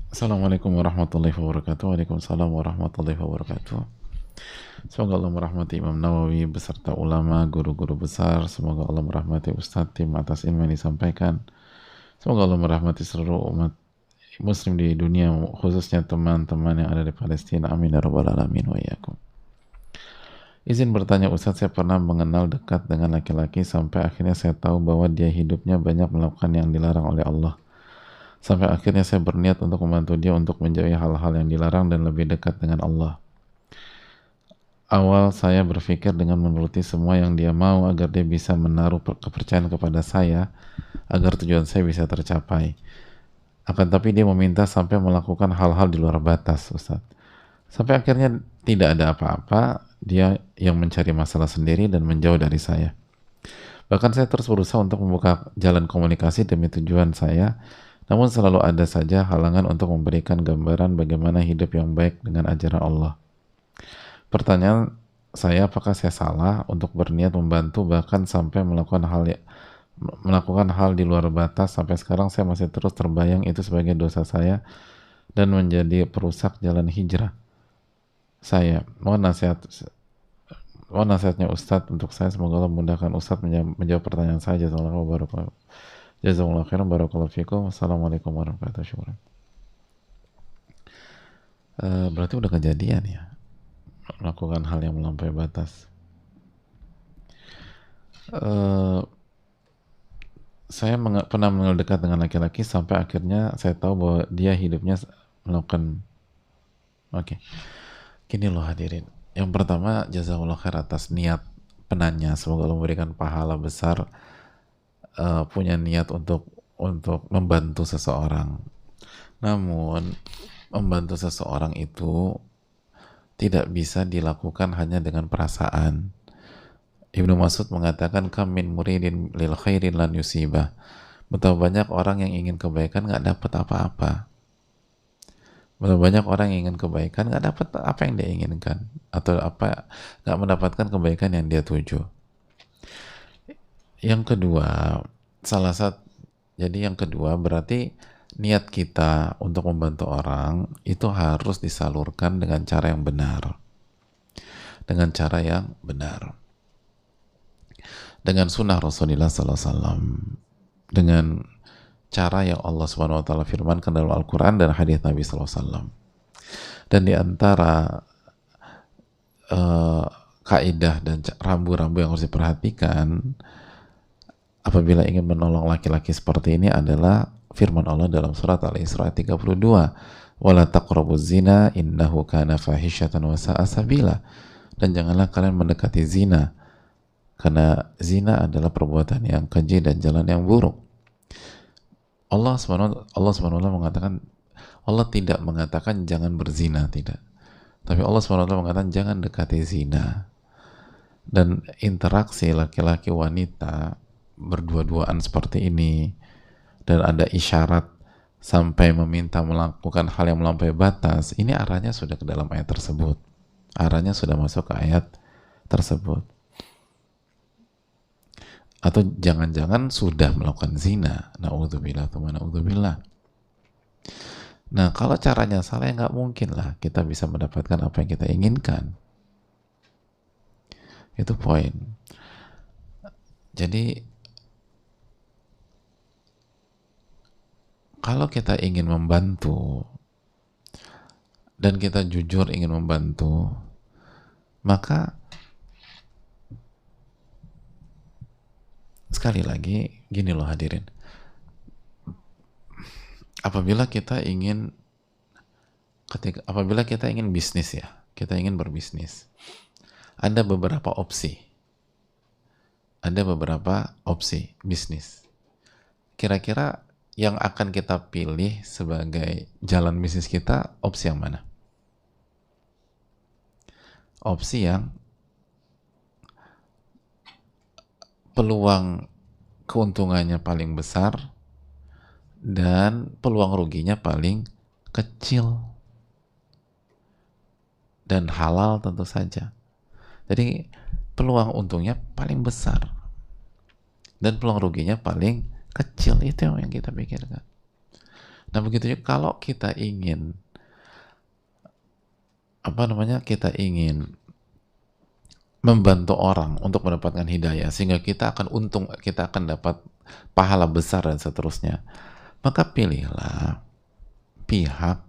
Assalamualaikum warahmatullahi wabarakatuh. Waalaikumsalam warahmatullahi wabarakatuh. Semoga Allah merahmati Imam Nawawi beserta ulama, guru-guru besar. Semoga Allah merahmati Ustadz tim atas ilmu yang disampaikan. Semoga Allah merahmati seluruh umat muslim di dunia, khususnya teman-teman yang ada di Palestina. Amin ya rabbal alamin wa iyyakum. Izin bertanya Ustadz, saya pernah mengenal dekat dengan laki-laki sampai akhirnya saya tahu bahwa dia hidupnya banyak melakukan yang dilarang oleh Allah. Sampai akhirnya saya berniat untuk membantu dia untuk menjauhi hal-hal yang dilarang dan lebih dekat dengan Allah. Awal saya berpikir dengan menuruti semua yang dia mau agar dia bisa menaruh kepercayaan kepada saya, agar tujuan saya bisa tercapai. Akan tapi dia meminta sampai melakukan hal-hal di luar batas, Ustaz. Sampai akhirnya tidak ada apa-apa, dia yang mencari masalah sendiri dan menjauh dari saya. Bahkan saya terus berusaha untuk membuka jalan komunikasi demi tujuan saya, namun selalu ada saja halangan untuk memberikan gambaran bagaimana hidup yang baik dengan ajaran Allah. Pertanyaan saya, apakah saya salah untuk berniat membantu bahkan sampai melakukan hal di luar batas? Sampai sekarang saya masih terus terbayang itu sebagai dosa saya dan menjadi perusak jalan hijrah saya. Mohon nasihatnya Ustadz untuk saya. Semoga Allah memudahkan Ustadz menjawab pertanyaan saya. Jazakumullah khairan, barakallahu fikum. Assalamualaikum warahmatullahi wabarakatuh. Berarti udah kejadian ya melakukan hal yang melampaui batas. Saya pernah mengenal dekat dengan laki-laki sampai akhirnya saya tahu bahwa dia hidupnya melakukan. Oke. Gini loh hadirin. Yang pertama, jazakallah khair atas niat penanya. Semoga Allah memberikan pahala besar, punya niat untuk membantu seseorang. Namun membantu seseorang itu tidak bisa dilakukan hanya dengan perasaan. Ibnu Mas'ud mengatakan, kam min muridin lil khairin lan yusibah. Betapa banyak orang yang ingin kebaikan nggak dapat apa-apa. Betapa banyak orang yang ingin kebaikan nggak dapat apa yang dia inginkan, atau nggak mendapatkan kebaikan yang dia tuju. Yang kedua, yang kedua berarti niat kita untuk membantu orang itu harus disalurkan dengan cara yang benar. Dengan cara yang benar. Dengan sunnah Rasulullah SAW. Dengan cara yang Allah Subhanahu Wa Taala firmankan dalam Al-Quran dan hadis Nabi SAW. Dan di antara kaidah dan rambu-rambu yang harus diperhatikan apabila ingin menolong laki-laki seperti ini adalah firman Allah dalam surat Al-Isra 32, wala taqrabuz zina innahu kana fahisyatan wa sa'a sabila. Dan janganlah kalian mendekati zina, karena zina adalah perbuatan yang keji dan jalan yang buruk. Allah SWT mengatakan, Allah tidak mengatakan jangan berzina, tidak. Tapi Allah SWT mengatakan jangan dekati zina. Dan interaksi laki-laki wanita berdua-duaan seperti ini, dan ada isyarat sampai meminta melakukan hal yang melampaui batas, ini arahnya sudah ke dalam ayat tersebut. Arahnya sudah masuk ke ayat tersebut. Atau jangan-jangan sudah melakukan zina. Na'udzubillah, na'udzubillah. Nah, kalau caranya salah, ya nggak mungkin lah kita bisa mendapatkan apa yang kita inginkan. Itu poin. Jadi, kalau kita ingin membantu dan kita jujur ingin membantu, maka sekali lagi gini loh hadirin, apabila kita ingin bisnis ya, kita ingin berbisnis, ada beberapa opsi bisnis. Kira-kira yang akan kita pilih sebagai jalan bisnis kita, opsi yang mana? Opsi yang peluang keuntungannya paling besar dan peluang ruginya paling kecil dan halal tentu saja. Jadi peluang untungnya paling besar dan peluang ruginya paling kecil, itu yang kita pikirkan. Nah begitu juga kalau kita ingin kita ingin membantu orang untuk mendapatkan hidayah sehingga kita akan untung, kita akan dapat pahala besar dan seterusnya, maka pilihlah pihak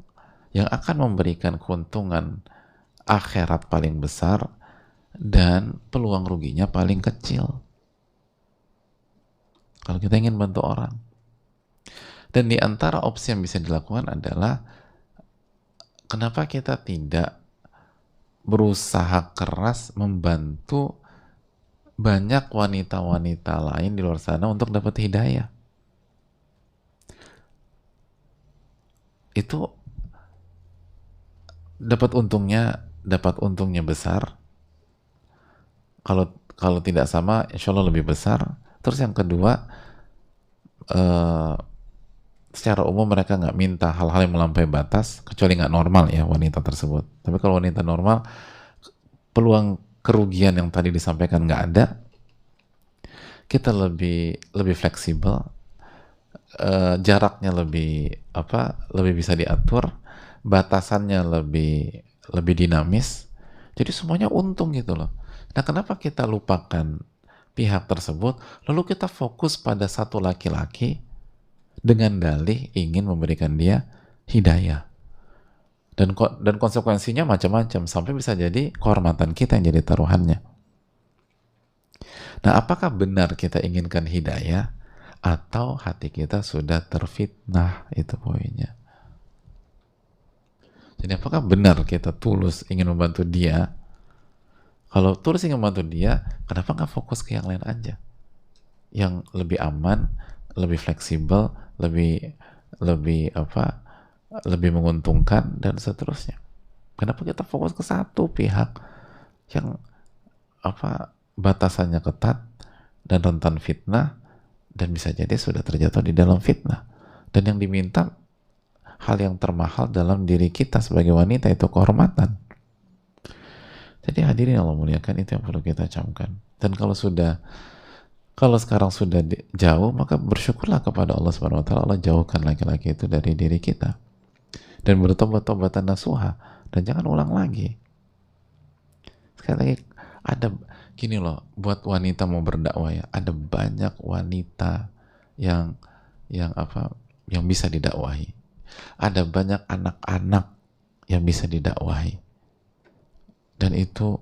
yang akan memberikan keuntungan akhirat paling besar dan peluang ruginya paling kecil kalau kita ingin bantu orang. Dan di antara opsi yang bisa dilakukan adalah kenapa kita tidak berusaha keras membantu banyak wanita-wanita lain di luar sana untuk dapat hidayah. Itu dapat untungnya besar. Kalau tidak sama, insya Allah lebih besar. Terus yang kedua, secara umum mereka nggak minta hal-hal yang melampaui batas, kecuali nggak normal ya wanita tersebut. Tapi kalau wanita normal, peluang kerugian yang tadi disampaikan nggak ada. Kita lebih fleksibel, jaraknya lebih bisa diatur, batasannya lebih dinamis. Jadi semuanya untung gitu loh. Nah, kenapa kita lupakan pihak tersebut, lalu kita fokus pada satu laki-laki dengan dalih ingin memberikan dia hidayah. Dan konsekuensinya macam-macam, sampai bisa jadi kehormatan kita yang jadi taruhannya. Nah, apakah benar kita inginkan hidayah atau hati kita sudah terfitnah? Itu poinnya. Jadi apakah benar kita tulus ingin membantu dia? Kalau tulus ingin membantu dia, kenapa nggak fokus ke yang lain aja? Yang lebih aman, lebih fleksibel, lebih menguntungkan dan seterusnya. Kenapa kita fokus ke satu pihak yang batasannya ketat dan rentan fitnah dan bisa jadi sudah terjatuh di dalam fitnah. Dan yang diminta hal yang termahal dalam diri kita sebagai wanita itu kehormatan. Jadi hadirin Allah muliakan, itu yang perlu kita camkan. Dan kalau sekarang sudah jauh, maka bersyukurlah kepada Allah Subhanahu wa taala, Allah jauhkan laki-laki itu dari diri kita. Dan bertobat-tobatan nasuha, dan jangan ulang lagi. Sekali lagi, ada gini loh, buat wanita mau berdakwah ya, ada banyak wanita yang bisa didakwahi. Ada banyak anak-anak yang bisa didakwahi. Dan itu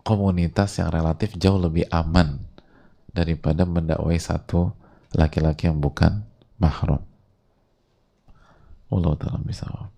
komunitas yang relatif jauh lebih aman daripada mendakwai satu laki-laki yang bukan mahram. Wallahu ta'ala bishawab.